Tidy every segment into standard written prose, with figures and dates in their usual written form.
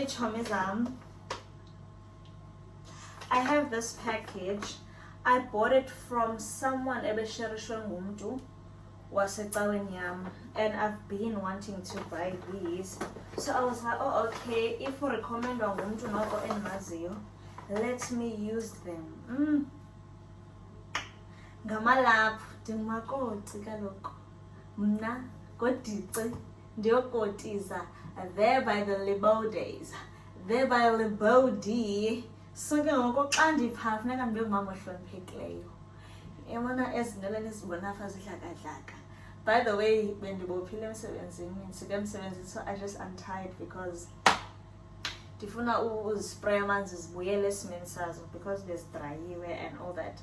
chomizam. I have this package. I bought it from someone ebesherishwe ngumntu wasecaweni yam, and I've been wanting to buy these. So I was like, oh okay, if you recommend ngumntu noko endimaziyo, let me use them. Ngamalaphu ndingumakoti kaloku mna ngodici ndiyokotiza there by the Libo days, there by Libodi. So ke ngoko xa ndipha funeka ndibe ngumama ohloniphekileyo. Yabona ezinto lezibona apha zidlakadlaka. By the way, bendibophile emsebenzini, ndisuke emsebenzini, so I just untied because ndifuna uzispray amanzi zibuyele esimeni sazo because bezidrayiwe and all that.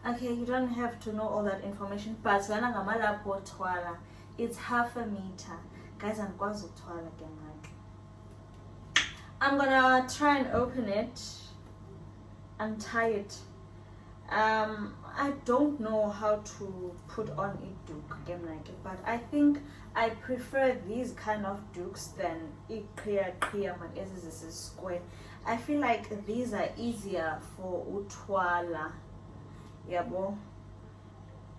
Okay, you don't have to know all that information, but lana ngamalaphu othwala, it's 1/2 meter. Guys, andikwazi ukuthwala ke mna. I'm gonna try and open it, untie it. I don't know how to put on a duke again, but I think I prefer these kind of dukes than a clear man as this is square. I feel like these are easier for utwala, yabo,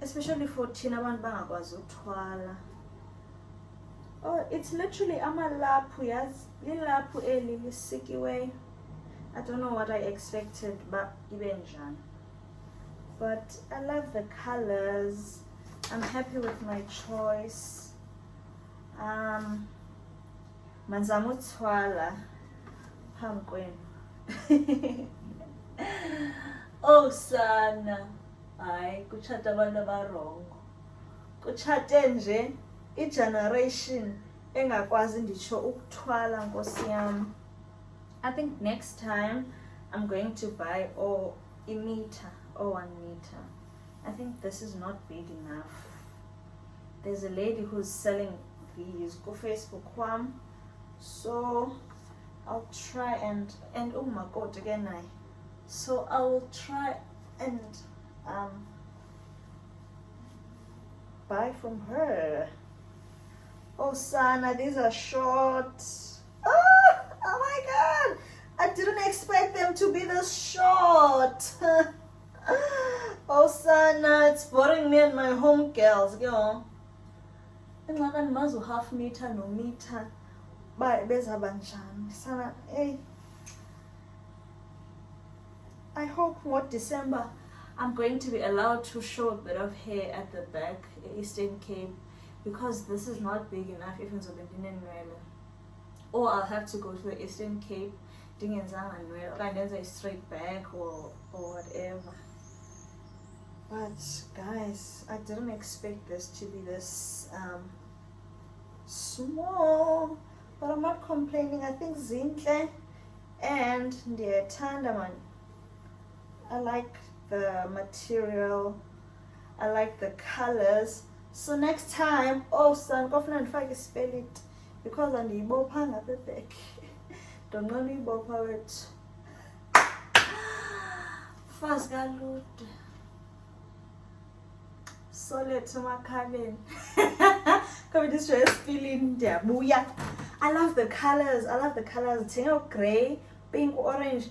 especially for thina abantu bangakwazi utwala. Oh, it's literally amalaphu, yes, ilaphu eli lisikiwe. I don't know what I expected, but ibenjani. But I love the colors. I'm happy with my choice. Manzamutswala phambi. Oh sana, hayi kuchata abantu abarongo. Kuchate nje i-generation engakwazi nditsho ukuthwala nkosi yam. I think next time I'm going to buy a meter or 1 meter. I think this is not big enough. There's a lady who's selling these go Facebook kwam, so I'll try and oh my god again so I will try and buy from her. Oh Sana, these are short. Oh my god, I didn't expect them to be this short. Oh Sana, it's boring me and my home girls, girl. I'm not gonna muzzle 1/2 meter no meter. But bezabanjan. Sana, hey. I hope what December I'm going to be allowed to show a bit of hair at the back, Eastern Cape, because this is not big enough even so or I'll have to go to the Eastern Cape, and then a straight back or whatever. But guys, I didn't expect this to be this small, but I'm not complaining. I think zinhle and ndiyethanda man. I like the material, I like the colors. So next time, oh son, kofuna ndifake spell it because andiyibopha ngapha back. Don't know ibopha wethu. Fast galud. Solid to my cabin. Come this dress feeling diyabuya. I love the colors. I love the colors. Tingle gray, pink, orange.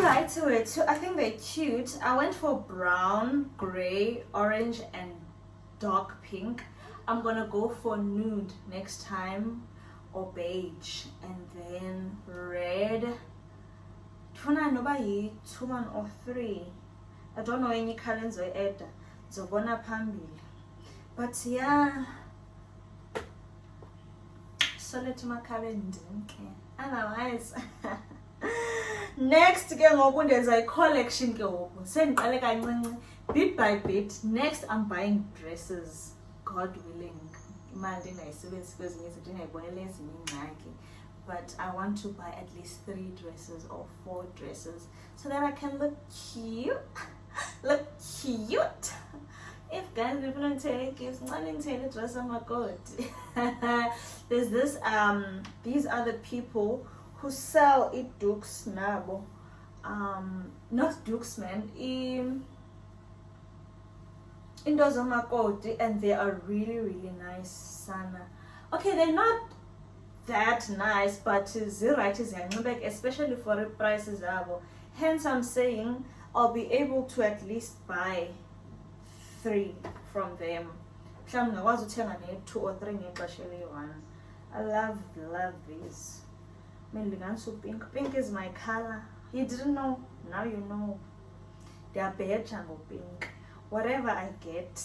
Right to it. So I think they're cute. I went for brown, gray, orange, and dark pink. I'm gonna go for nude next time, or beige, and then red. Tuna noba yi 2 or 3. I don't know any colors or add. Zobona pambili. But yeah, solid to my calendar. Okay. Otherwise. Next ke ngoku ndenza i-collection ke ngoku sendiqale kancinci bit by bit. Next I'm buying dresses, God willing. Imali ndingayisebenzisi kwezinye izinto ndingayibonela ezinye ingxaki, but I want to buy at least 3 dresses or 4 dresses so that I can look cute. Look cute. If guys people don't take it, a dress, oh my god. There's this these are the people who sell it dukes nabo. not Dukesman, into zamakoti, and they are really, really nice sana. Okay, they're not that nice, but ziright ziyancibeka, especially for the prices zabo. Hence I'm saying I'll be able to at least buy 3 from them. Mhlawumbi ngakwazi uthenga 2 or 3 ngexesha eliyi-1. I love these. Pink. Pink is my color. You didn't know, now you know. They are better pink. Whatever I get,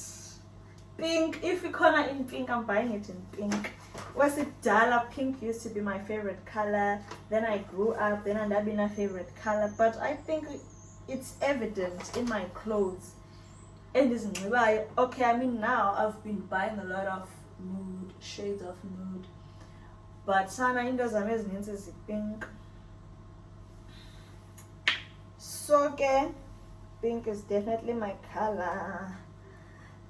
pink. If you corner in pink, I'm buying it in pink. Was it Dala? Pink used to be my favorite color. Then I grew up, then I've been a favorite color. But I think it's evident in my clothes. And this okay, I mean now I've been buying a lot of nude, shades of nude. But sana into zami ezininzi is pink. So okay, pink is definitely my color.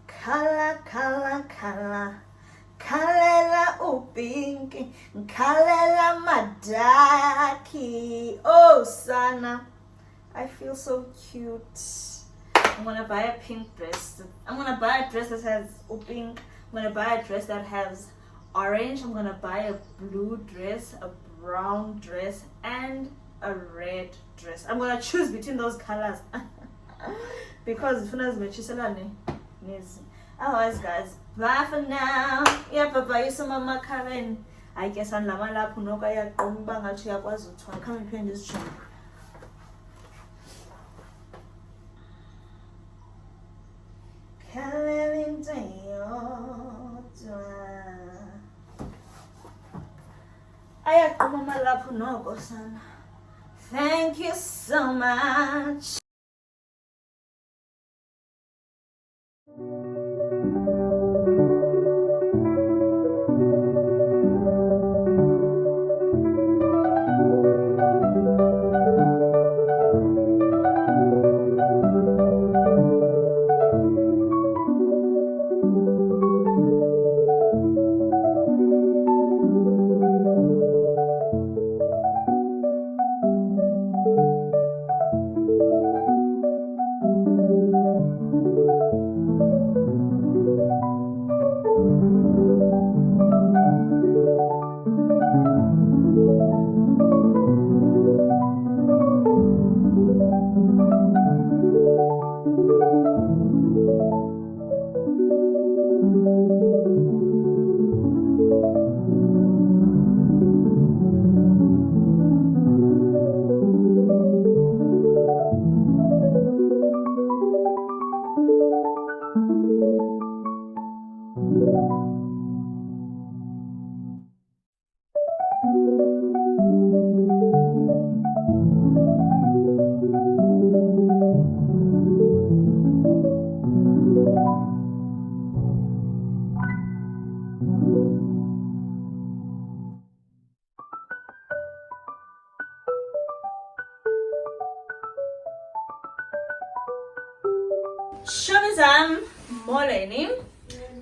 Kalela pink, kalela madaki. Oh sana, I feel so cute. I'm gonna buy a pink dress. I'm gonna buy a dress that has pink. I'm gonna buy a dress that has orange. I'm gonna buy a blue dress, a brown dress, and a red dress. I'm gonna choose between those colors because otherwise, guys, bye for now. Yeah, Papa, you some mama Karen. I guess I'm la punoka ya komba ngathi yakwazi uthwala. Come and paint this jump. Thank you so much. Shamizam Moleni.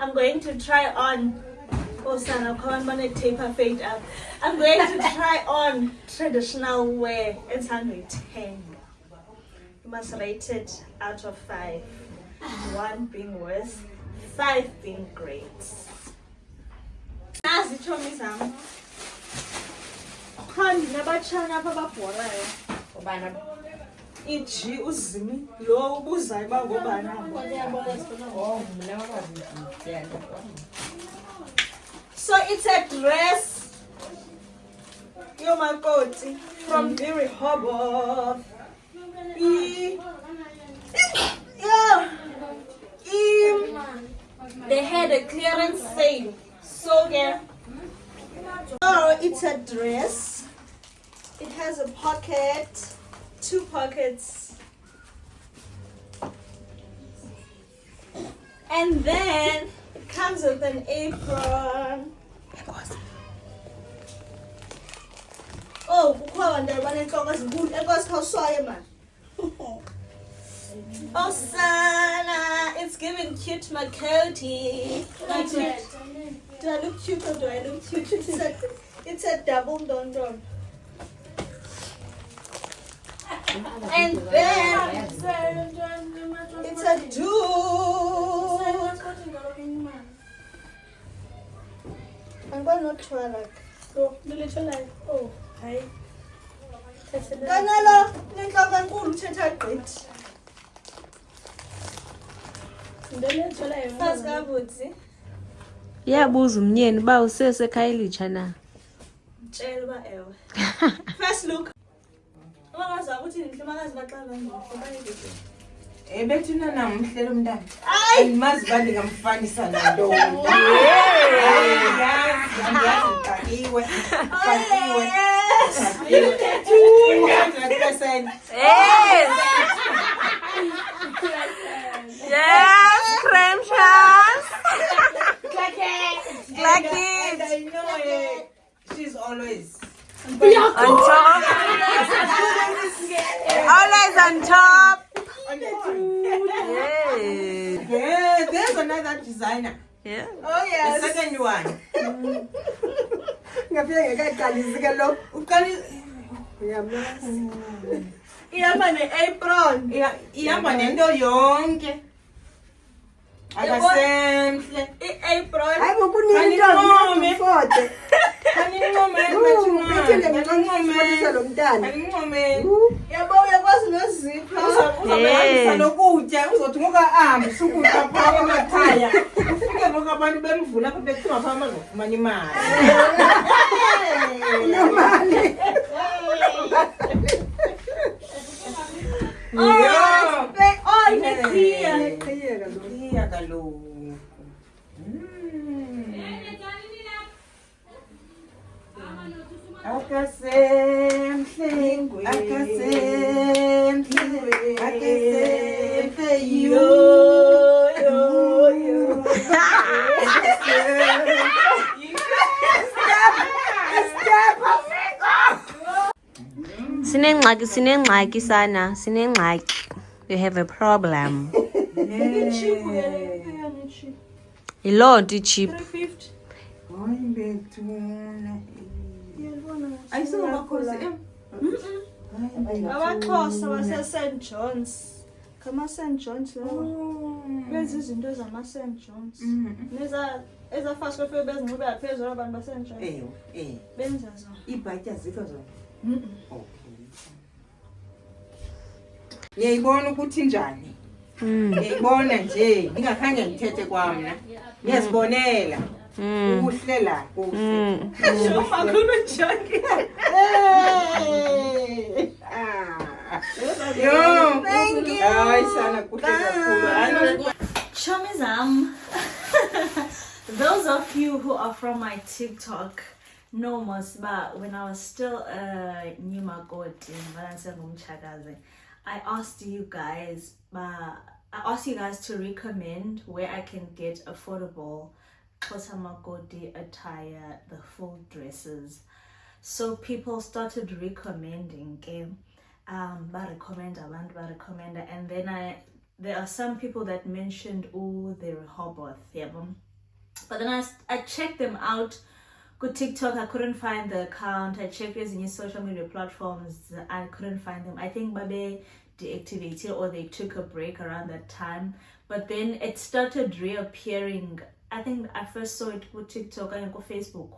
I'm going to try on. Oh, Sana, come on, gonna tape her fade up. I'm going to try on traditional wear. It's 110. You must rate it out of 5. 1 being worst, 5 being great. Nazi Chomizam. Kandi nabachana apha babhorayo. Obana iji uzimi lo ubuzayo bangobana. So it's a dress, yomakoti, from Mary Hoboth. They had a clearance sale. So yeah. Oh, it's a dress. It has a pocket, 2 pockets. And then it comes with an apron. Oh, oh, Sana, it's giving cute Makoti. Do I look cute or do I look cute? It's a double don. And then it's a do. I'm going to try like. So, the little like, oh, hi. Kanalo, nenhlobo enkulu uthetha gqithi. Sazi kabutsi. Iyabuza umnyeni uba usesekhaya elitsha na. Tshela uba ewe. First look. Umakazi wakho uthini mhlomakazi baxaba nje. Bethuna namhle lo mntana. Andimazi uba ndingamfanisa nanto. Ndiyaziqakiwe. Yes, Precious. Like it. I know it. She's always On top. Always on top. Yeah. Yeah, there's another designer. Yeah. Oh The yes. second one. Ngafika ngekaqalisi ke lo. Ihamba ne-apron. Ihamba nento yonke. Akasemhle. I-apron. Hayi bokunini intombi ifote. Bethele ngiqonqisa lo mntana. Yabo uyakwazi nozipha. Uzobehambisa nokutya uzothi ngokuhambe ukutya phaa emakhaya ufike bonke abantu bemvula apha bethiwa phaa bazofumana imali. Nomali. Oh, ineqhiya. Iqhiya kaloku. Akasemhle, akasemhle, yo. Sinengxaki sana. Sinengxaki. We have a problem. Yiloo nto i-cheap. 350. Hayi bethuna. Abaxhosa base-St. John's. Kama-St. John's lawo. Benza izinto zama-St. John's. Ezafast kofike bezinxibela phezulu abantu base-St. John's. Benza zona. Iibhatyi azikho zona. Ngiyayibona ukuthi njani. Ngiyayibona nje ngingakhange ngithethe kwamna. Ngiyazibonela. Kuhle la, kuhle. Umakhulu njani? Yo. Thank you. Hayi sana kuhle kakhulu. Chomi zam. Those of you who are from my TikTok know most about when I was still a new makoti, I asked you guys to recommend where I can get affordable Xhosa makoti attire, the full dresses. So people started recommending, and then there are some people that mentioned, oh, they're Rehoboth, but then I checked them out. Good TikTok, I couldn't find the account. I checked using social media platforms, I couldn't find them. I think Babe deactivated or they took a break around that time. But then it started reappearing. I think I first saw it with TikTok and Facebook.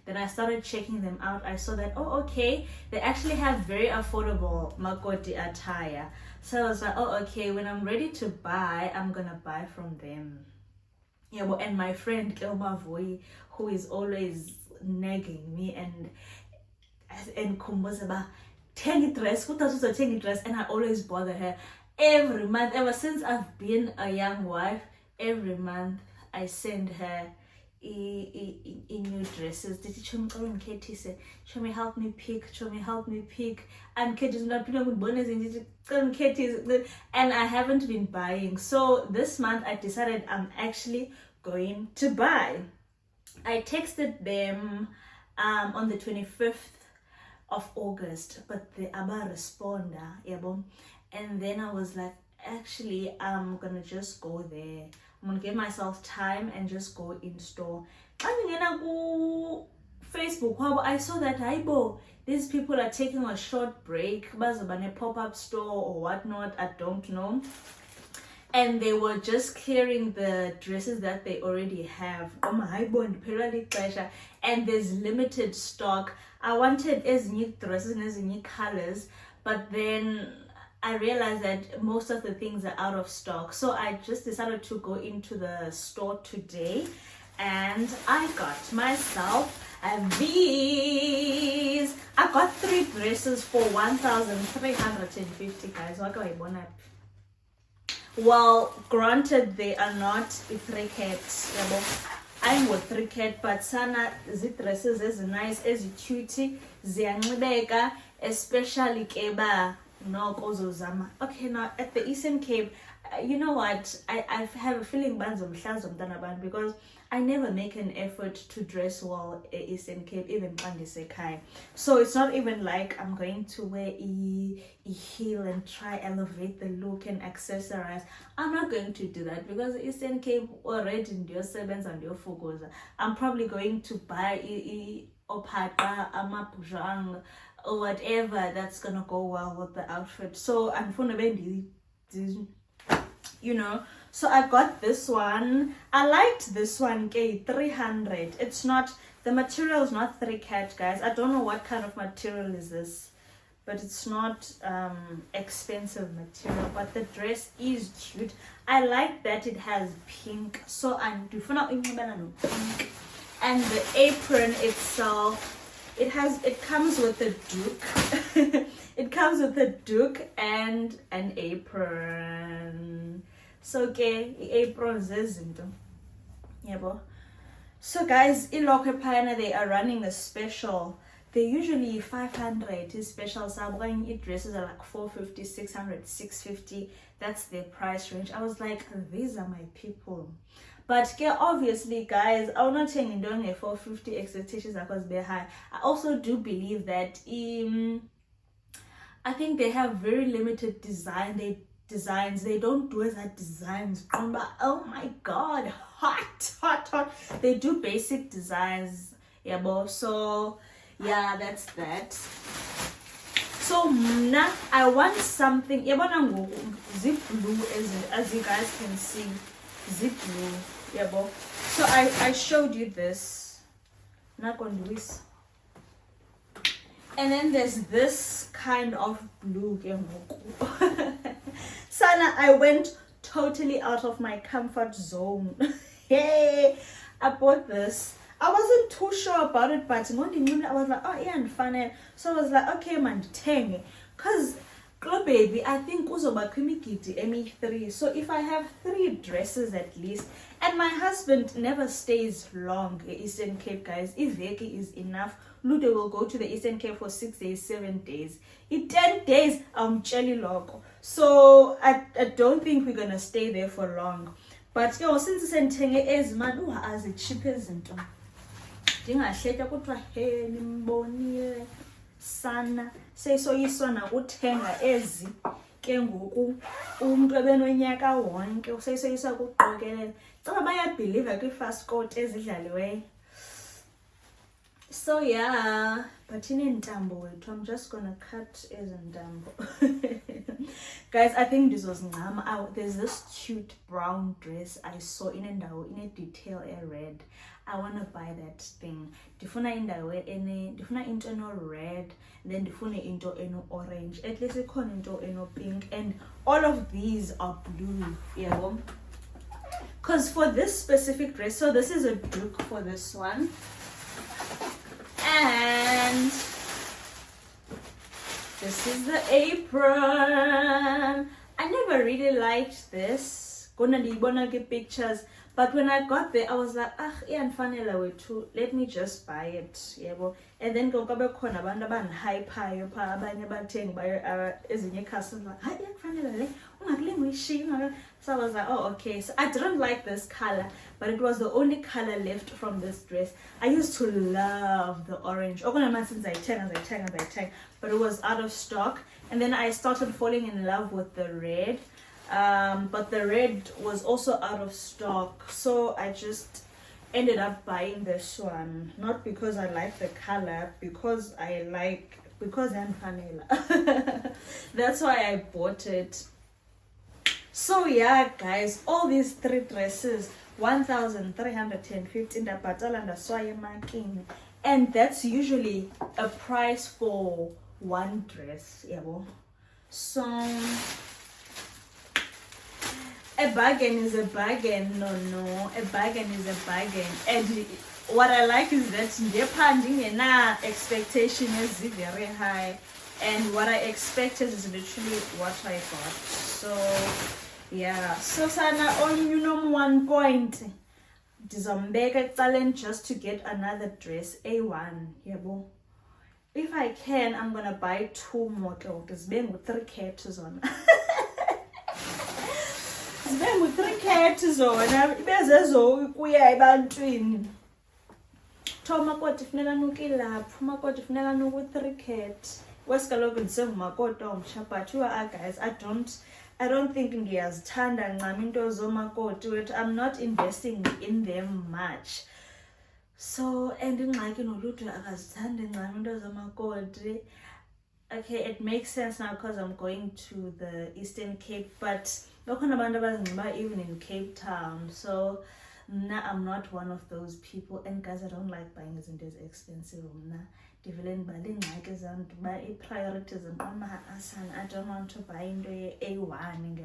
Then I started checking them out. I saw that, oh, okay, they actually have very affordable makoti attire. So I was like, oh, okay, when I'm ready to buy, I'm gonna buy from them. Yeah, well, and my friend Kelma Voi, who is always nagging me and Kumbozaba, tangy dress, and I always bother her every month. Ever since I've been a young wife, every month I send her new dresses. Did you show me Katie say, show me help me pick, and Katie's not putting bonus in it, and I haven't been buying. So this month I decided I'm actually going to buy. I texted them on the 25th of August, but the Abba responder, and then I was like, actually I'm gonna just go there. I'm gonna give myself time and just go in store. Facebook, I saw that these people are taking a short break, a pop-up store or whatnot, I don't know. And they were just clearing the dresses that they already have. And there's limited stock. I wanted as new dresses and as new colors, but then I realized that most of the things are out of stock. So I just decided to go into the store today, and I got myself these. I got 3 dresses for 1,350, guys. What do I want? Well, granted, they are not 3-cat. I'm with 3-cat, but sana the dresses is nice, as cutie, ziyanxibeka, especially keba no kozozama. Okay, now at the Eastern Cape, you know what? I have a feeling because I never make an effort to dress well at Eastern Cape, even Pandisekai. So it's not even like I'm going to wear a heel and try elevate the look and accessorize. I'm not going to do that because Eastern Cape already in your sevens and your focus. I'm probably going to buy opata, amapujang, or whatever that's gonna go well with the outfit. So I'm gonna be, you know. So I got this one. I liked this one, 300. It's not, the material is not 3-cat, guys. I don't know what kind of material is this, but it's not expensive material. But the dress is cute. I like that it has pink. So I'm doing pink. And the apron itself, it comes with a duke. It comes with a duke and an apron. So okay, apron zezinto. Yebo. So guys, in Lokepana they are running a special. They usually 500 is special. So I'm going eat dresses are like 450, 600, 650. That's their price range. I was like, these are my people. But yeah, obviously, guys, I'm not saying doing a 450 expectations because they're high. I also do believe that I think they have very limited designs. They don't do that designs. Oh my god, hot. They do basic designs. Yeah, but so yeah, that's that. So now I want something. Zip blue, as you guys can see, zip blue. Yeah, but so I showed you this. Not on this. And then there's this kind of blue. Sana, I went totally out of my comfort zone. Hey, I bought this. I wasn't too sure about it, but I was like, oh yeah, and fun. So I was like, okay, man, 10. Cause baby, I think uzoba kwimigidi ME3. So if I have 3 dresses at least, and my husband never stays long in Eastern Cape, guys. If Veki is enough, Ludo will go to the Eastern Cape for 6 days, 7 days. In 10 days, I'm jelly loco. So I don't think we're gonna stay there for long. But yo, since it's as man as cheap as sana sesoyiswa nakuthenga ezi ke ngoku umuntu ebenonyaka wonke sesoyiswa kuqokelela xa bayabelieve kwi-fast coat ezidlaliweyo. So yeah, but inentambo wethu, I'm just gonna cut ezintambo. Guys, I think this was ngama. There's this cute brown dress I saw in a detail red. I want to buy that thing. Difuna indawo difuna into eno red, then difuna into eno orange. At least ikhona into eno pink, and all of these are blue. Yeah. Cause for this specific dress, so this is a duke for this one. And this is the apron. I never really liked this. Gonna get pictures. But when I got there, I was like, let me just buy it. Yeah, and then go back on a band hype high up by ezinye customers like, so I was like, oh okay. So I didn't like this color, but it was the only color left from this dress. I used to love the orange. Since I check, but it was out of stock. And then I started falling in love with the red. But the red was also out of stock, so I just ended up buying this one, not because I like the color, because I'm Vanilla. That's why I bought it. So yeah, guys, all these 3 dresses, 1,350 in the battle and the soya marking, and that's usually a price for one dress. Yeah, so a bargain is a bargain. No, a bargain is a bargain. And what I like is that the expectation is very high, and what I expected is literally what I got. So yeah, so sana on 1 point dizombeka challenge just to get another dress, A1. Yabo, if I can, I'm gonna buy 2 more clothes, being with 3 cats on. Being with 3 cats on, bezezo kuya ebantwini. Thoma kodwa ifuneka nukilapha, umakoti ifuneka nuku 3 cats. Wesikaloku ndisengumakoti omtsha, but you are guys, I don't think ngiyazithanda ncam into zomakoti wethu. I'm not investing in them much. So and ingxaki noludwe akazithandi ncam into zomakoti. Okay, it makes sense now because I'm going to the Eastern Cape, but bakhona abantu abazinxiba even in Cape Town. So I'm not one of those people, and guys, I don't like buying izinto as expensive. Priorities and I don't want to buy into A1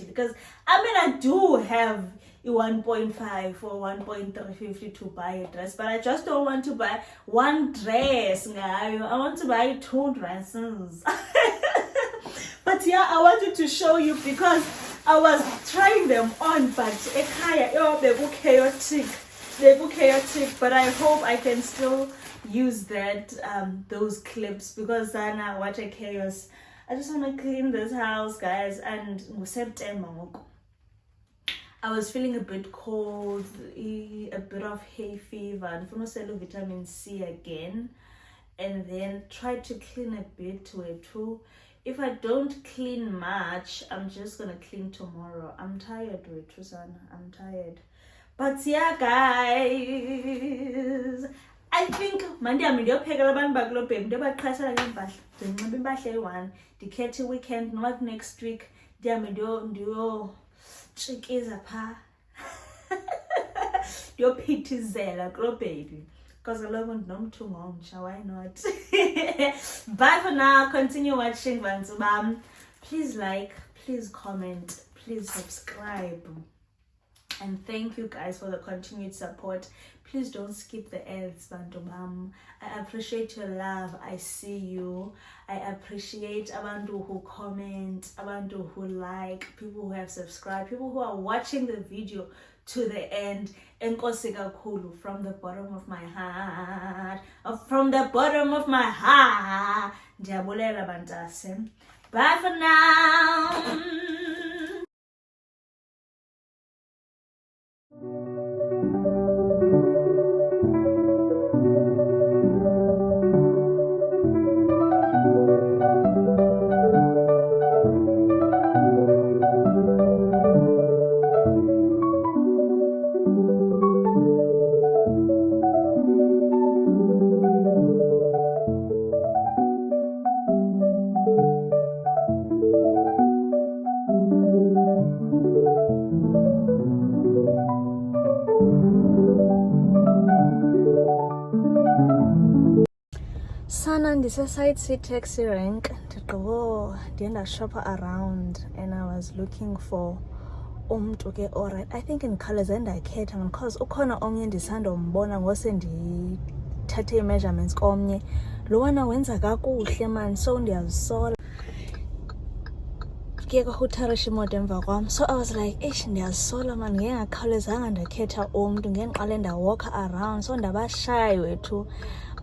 because I do have a 1.5 or 1.350 to buy a dress, but I just don't want to buy 1 dress. I want to buy 2 dresses. But yeah, I wanted to show you because I was trying them on, but they were chaotic. But I hope I can still use that those clips, because now what a chaos. I just want to clean this house, guys, and September I was feeling a bit cold, a bit of hay fever, and for vitamin C again, and then try to clean a bit too. If I don't clean much, I'm just gonna clean tomorrow. I'm tired, Susanna. I'm tired. But yeah, guys, I think Monday I'm going to pick up and back up. I'm going to one. The Katy weekend, not next week. I'm going to check is a pa. Your pity zella, girl, baby. Because I love them too long. Why not? Bye for now. Continue watching Vansubam. Please like, please comment, please subscribe. And thank you guys for the continued support. Please don't skip the ads, Bantubam. I appreciate your love. I see you. I appreciate abantu who comment, abantu who like, people who have subscribed, people who are watching the video to the end. Enkosi kakhulu, from the bottom of my heart. From the bottom of my heart. Ndiyabulela bantase. Bye for now. Sana ndiseside sea taxi rank ndienda shopper around, and I was looking for umntu ke alright. I think in colors endakhetha because ukhona omnye ndisandombona ngose ndithathe measurements komnye, lo wana wenza kakuhle man, so ndiyazisola ke kahutharisha imoto emva kwam. So I was like, ndiyazisola man, ngengakhawulezanga ndakhetha umntu, ngendiqale ndawalka around, so ndabashayi wethu.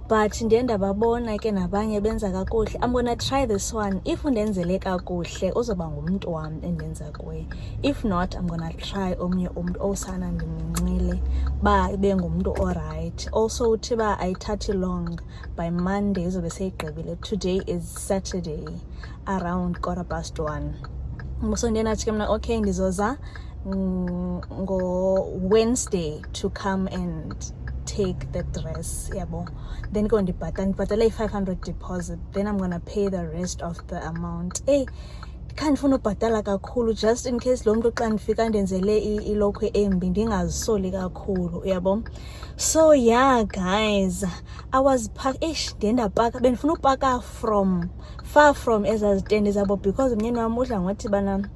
But ndiye ndababona ke nabanye benza kakuhle. I'm gonna try this one. If undenzele kakuhle uzoba ngumntu wami endenza kuye. If not, I'm gonna try omnye umntu osana ndiminqile ba ibe ngumntu alright. Also uthi ba ayithathi long, by Monday izobe seyigqibile. Today is Saturday around 1:15. So ndiye nathi ke mna okay ndizoza Wednesday to come and take the dress, yabo. Then go on the button, but I 500 deposit. Then I'm gonna pay the rest of the amount. Hey, can't funa ubhatala kakhulu just in case lo muntu xa ndifika ndenzele ilokhwe embi ndingazisoli kakhulu, uyabo. So yeah guys, I was bendifuna upaka from far from ezazitende zabo because umnyeni wami udla ngothi bana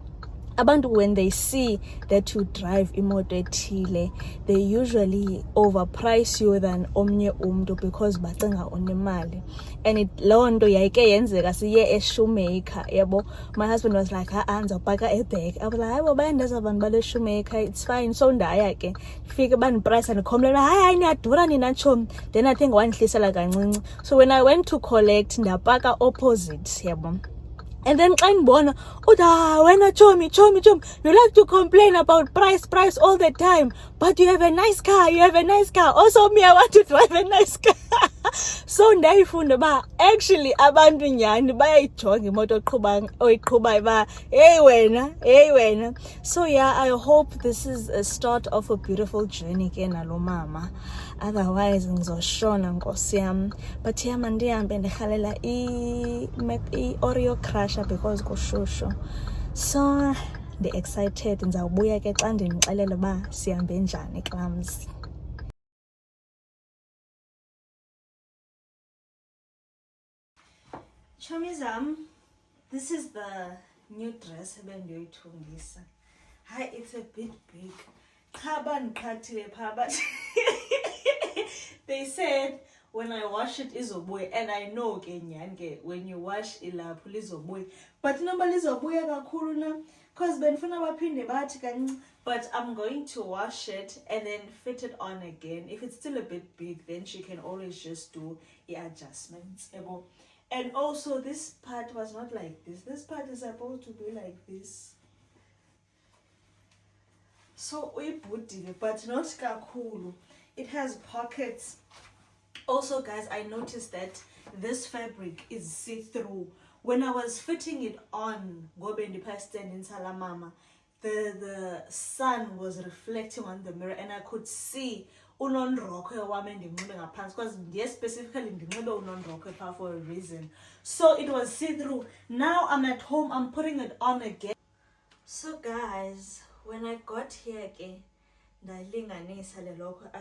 abantu when they see that you drive imoto ethile, they usually overprice you than omnye umntu because bacinga unemali. And loo nto yayike yenzeka siye eShoemaker, yabo. My husband was like, ndizawupaka eBurg. I was like, hayi bo bayandazi abantu bale Shoemaker, it's fine. So ndaya ke fike bandiprice andikhombela hayi niyadura nina tshomi. Then I think wandihlisela kancinci. So when I went to collect ndapaka opposite, yabo. And then xa ndibona wena chomi, you like to complain about price all the time, but you have a nice car, also me, I want to drive a nice car. So ndayifunda ba actually abantu nyani bayayijonga imoto oyiqhubayo ba hey wena. So yeah, I hope this is a start of a beautiful journey ke nalo mama, otherwise ngizoshona nkosi yami. But yeah mandihambe ndirhalela i-Oreo crusher because kushushu. So ndi-excited, ndizawubuya ke xa ndinixelela uba sihambe njani clumsy. Chomizam, this is the new dress ebendiyoyithungisa. Hi, it's a bit big. But they said when I wash it izobuya, and I know ke when you wash ilapho lizobuya, but noma lizobuya kakhulu na because benifuna baphinde bathi kancinci. But I'm going to wash it and then fit it on again. If it's still a bit big, then she can always just do the adjustments. And also this part was not like this. This part is supposed to be like this. So but not kakhulu. It has pockets. Also guys, I noticed that this fabric is see-through. When I was fitting it on Gobendi Pastel in Salamama, the sun was reflecting on the mirror and I could see unonrokwe wami ndinxibe ngaphansi because yes specifically ndinxibe unonrokwe for a reason. So it was see-through. Now I'm at home, I'm putting it on again. So guys, when I got here again, I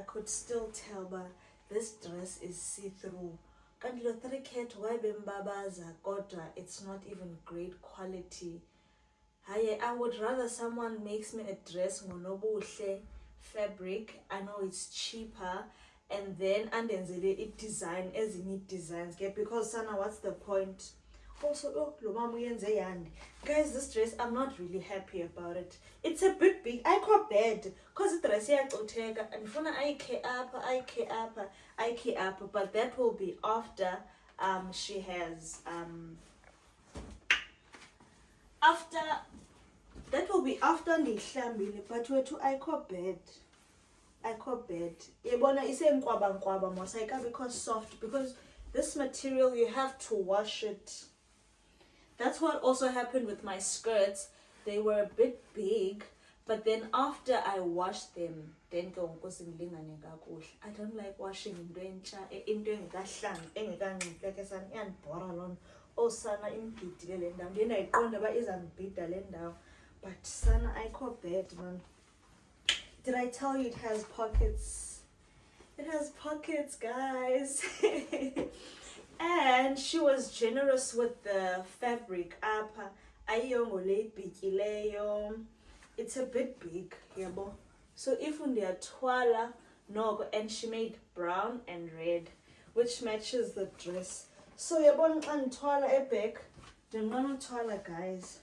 could still tell but this dress is see-through. It's not even great quality. I would rather someone makes me a dress ngonobuhle fabric. I know it's cheaper, and then it design as you need designs because sana what's the point? Also guys, this dress I'm not really happy about it. It's a bit big. I call bed because the dress and from IK up, but that will be after she has that will be after ndihlambile. But we're to I call bed. Yebona isenkwaba mosayika because soft, because this material you have to wash it. That's what also happened with my skirts. They were a bit big, but then after I washed them, then I don't like washing but sana I call bed man. Did I tell you it has pockets? It has pockets, guys. And she was generous with the fabric. It's a bit big, yabo. So if they are twala no, and she made brown and red, which matches the dress. So yabo and twala epic. Then one twala, guys.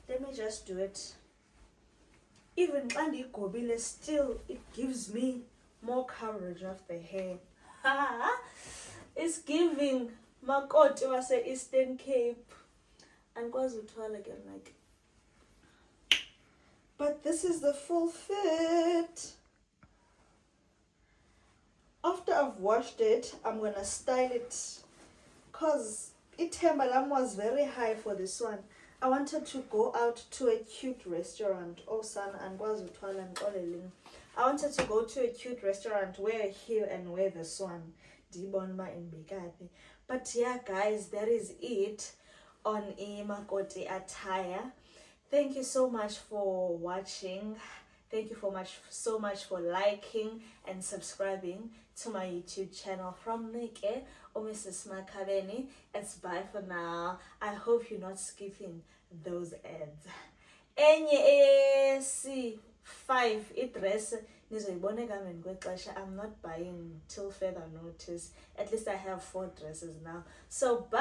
Let me just do it. Even Andy Kobile, still it gives me more coverage of the hair. It's giving makoti was a Eastern Cape and goes with twirl again like. But this is the full fit. After I've washed it, I'm gonna style it because Itembalam was very high for this one. I wanted to go out to a cute restaurant. Oh, son, and was I wanted to go to a cute restaurant where here and where the swan. But yeah, guys, that is it on Imakoti attire. Thank you so much for watching. Thank you so much for liking and subscribing to my YouTube channel. From Nike or Mrs. Makabeni, it's bye for now. I hope you're not skipping those ads. Enye C5 dress I'm not buying till further notice. At least I have 4 dresses now. So bye.